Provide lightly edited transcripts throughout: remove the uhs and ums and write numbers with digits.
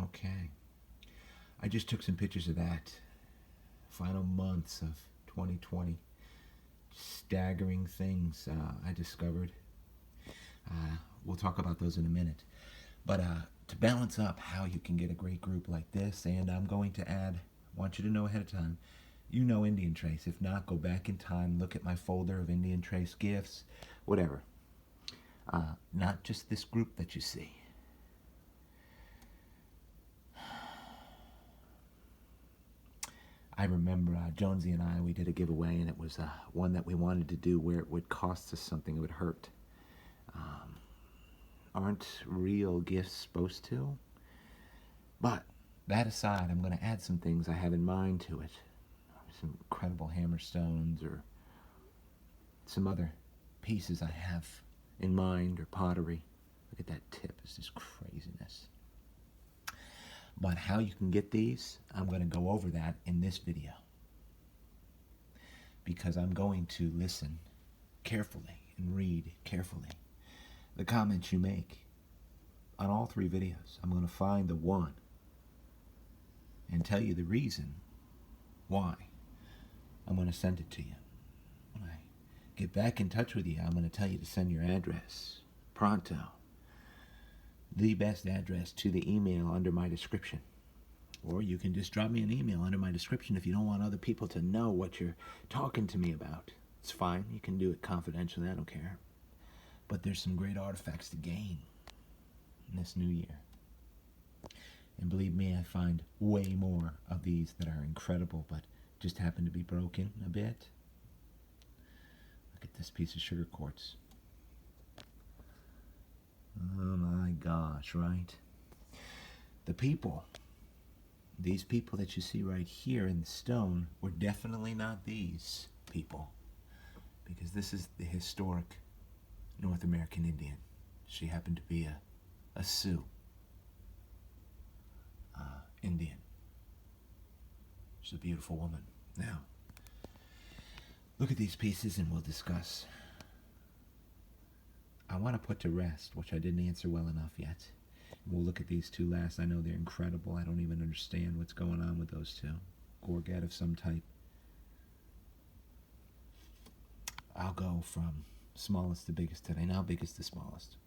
Okay. I just took some pictures of that. Final months of 2020. Staggering things I discovered. We'll talk about those in a minute. But to balance up how you can get a great group like this, and I'm going to add, I want you to know ahead of time, you know Indian Trace. If not, go back in time, look at my folder of Indian Trace gifts, whatever. Not just this group that you see. I remember Jonesy and I, we did a giveaway, and it was one that we wanted to do where it would cost us something, it would hurt. Aren't real gifts supposed to? But that aside, I'm going to add some things I have in mind to it. Some incredible hammerstones or some other pieces I have in mind, or pottery. Look at that tip, it's just craziness. But how you can get these, I'm going to go over that in this video. Because I'm going to listen carefully and read carefully the comments you make on all 3 videos. I'm going to find the one and tell you the reason why I'm going to send it to you. When I get back in touch with you, I'm going to tell you to send your address pronto. The best address to the email under my description. Or you can just drop me an email under my description if you don't want other people to know what you're talking to me about. It's fine. You can do it confidentially. I don't care. But there's some great artifacts to gain in this new year. And believe me, I find way more of these that are incredible, but just happen to be broken a bit. Look at this piece of sugar quartz. Oh my gosh, right? The people, these people that you see right here in the stone, were definitely not these people. Because this is the historic North American Indian. She happened to be a Sioux Indian. She's a beautiful woman. Now, look at these pieces and we'll discuss. I want to put to rest, which I didn't answer well enough yet. We'll look at these 2 last. I know they're incredible. I don't even understand what's going on with those 2. Gorget of some type. I'll go from smallest to biggest today. Now biggest to smallest.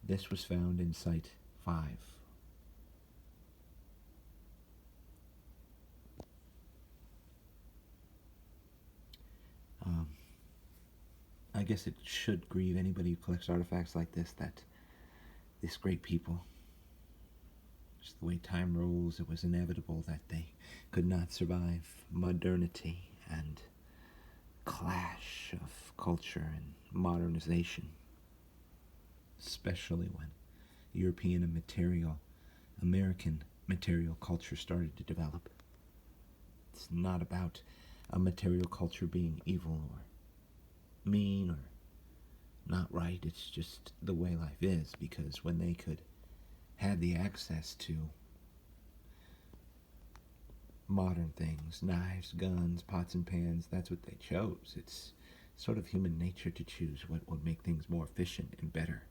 This was found in Site 5. I guess it should grieve anybody who collects artifacts like this, that this great people, just the way time rolls, it was inevitable that they could not survive modernity and clash of culture and modernization, especially when European and American material culture started to develop. It's not about a material culture being evil or mean or not right. It's just the way life is, because when they could have the access to modern things, knives, guns, pots and pans, that's what they chose. It's sort of human nature to choose what would make things more efficient and better.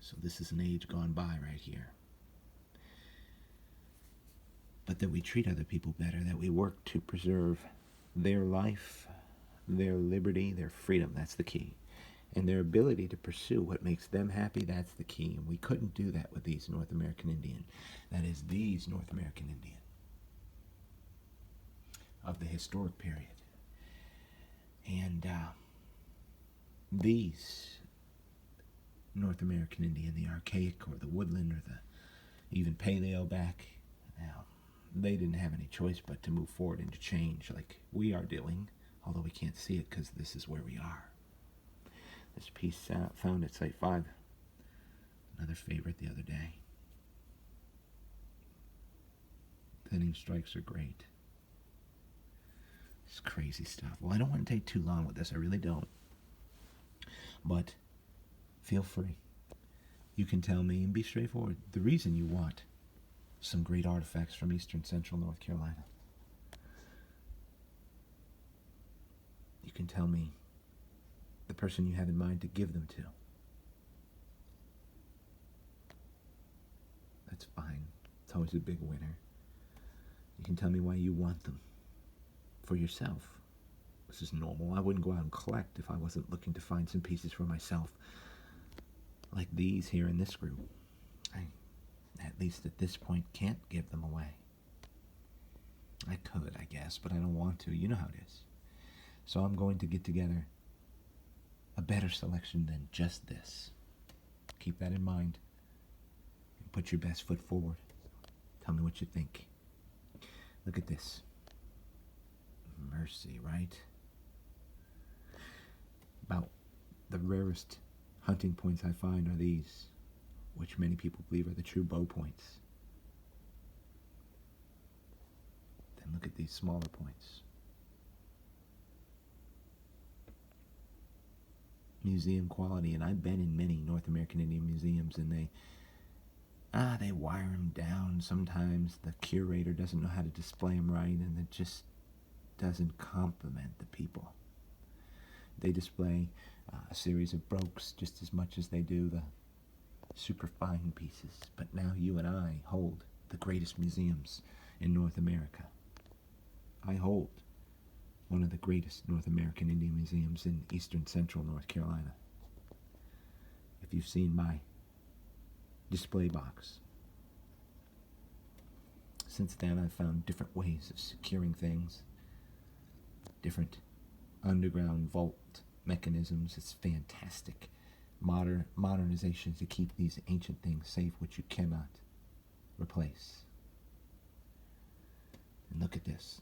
So this is an age gone by right here. But that we treat other people better, that we work to preserve their life, their liberty, their freedom, that's the key. And their ability to pursue what makes them happy, that's the key. And we couldn't do that with these North American Indian. That is, these North American Indian of the historic period. And these North American Indian, the archaic or the woodland or the even paleo back, now, they didn't have any choice but to move forward and to change like we are doing, although we can't see it because this is where we are. This piece found at Site 5, another favorite the other day. Thinning strikes are great. It's crazy stuff. Well, I don't want to take too long with this, I really don't. But feel free. You can tell me and be straightforward the reason you want some great artifacts from eastern central North Carolina. You can tell me the person you have in mind to give them to. always a big winner. You can tell me why you want them for yourself. This is normal. I wouldn't go out and collect if I wasn't looking to find some pieces for myself, like these here in this group. I, at least at this point, can't give them away. I could, I guess, but I don't want to. You know how it is. So I'm going to get together a better selection than just this. Keep that in mind. And put your best foot forward. Tell me what you think. Look at this. Mercy, right? About the rarest hunting points I find are these, which many people believe are the true bow points. Then look at these smaller points. Museum quality, and I've been in many North American Indian museums, and they wire them down. Sometimes the curator doesn't know how to display them right, and it just doesn't complement the people. They display a series of brooks just as much as they do the super fine pieces. But now you and I hold the greatest museums in North America. I hold one of the greatest North American Indian museums in eastern central North Carolina. If you've seen my display box, since then I've found different ways of securing things, different underground vault mechanisms. It's fantastic. Modernizations to keep these ancient things safe, which you cannot replace. And look at this.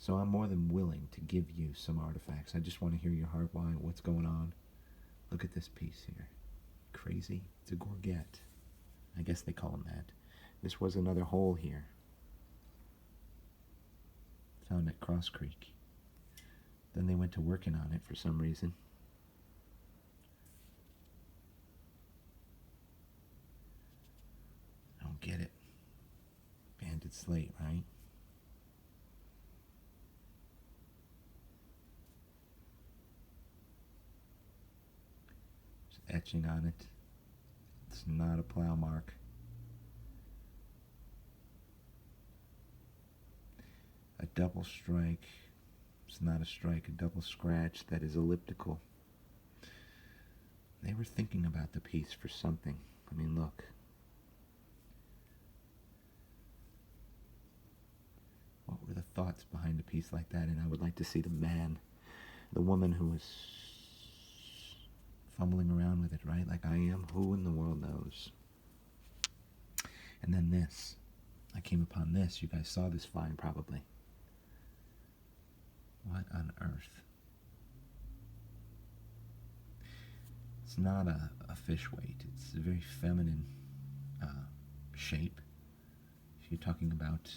So I'm more than willing to give you some artifacts. I just want to hear your heart. Why? What's going on? Look at this piece here. Crazy. It's a gorget. I guess they call them that. This was another hole here, found at Cross Creek. Then they went to working on it for some reason. I don't get it. Banded slate, right? There's etching on it. It's not a plow mark. A double strike. It's not a strike, a double scratch that is elliptical. They were thinking about the piece for something. I mean, look. What were the thoughts behind a piece like that? And I would like to see the man, the woman who was fumbling around with it, right? Like I am. Who in the world knows? And then this. I came upon this. You guys saw this find probably. What on earth? It's not a fish weight. It's a very feminine shape. If you're talking about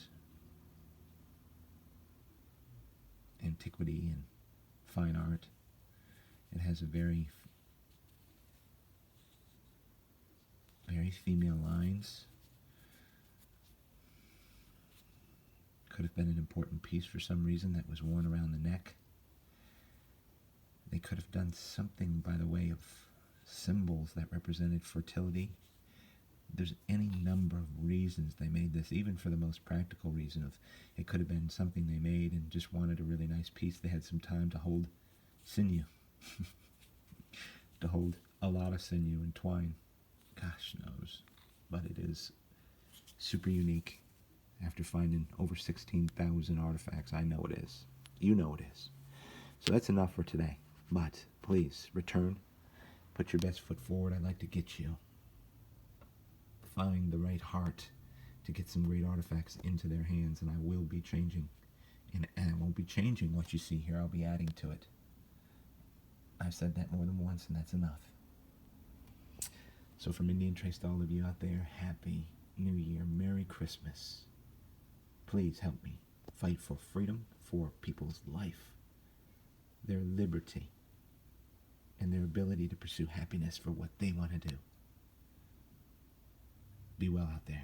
antiquity and fine art, it has a very female lines. Could have been an important piece for some reason that was worn around the neck. They could have done something by the way of symbols that represented fertility. There's any number of reasons they made this, even for the most practical reason of it could have been something they made and just wanted a really nice piece. They had some time to hold sinew, to hold a lot of sinew and twine. Gosh knows, but it is super unique. After finding over 16,000 artifacts, I know it is. You know it is. So that's enough for today. But please return. Put your best foot forward. I'd like to get you. Find the right heart to get some great artifacts into their hands. And I will be changing. And I won't be changing what you see here. I'll be adding to it. I've said that more than once, and that's enough. So from Indian Trace to all of you out there, Happy New Year. Merry Christmas. Please help me fight for freedom, for people's life, their liberty, and their ability to pursue happiness for what they want to do. Be well out there.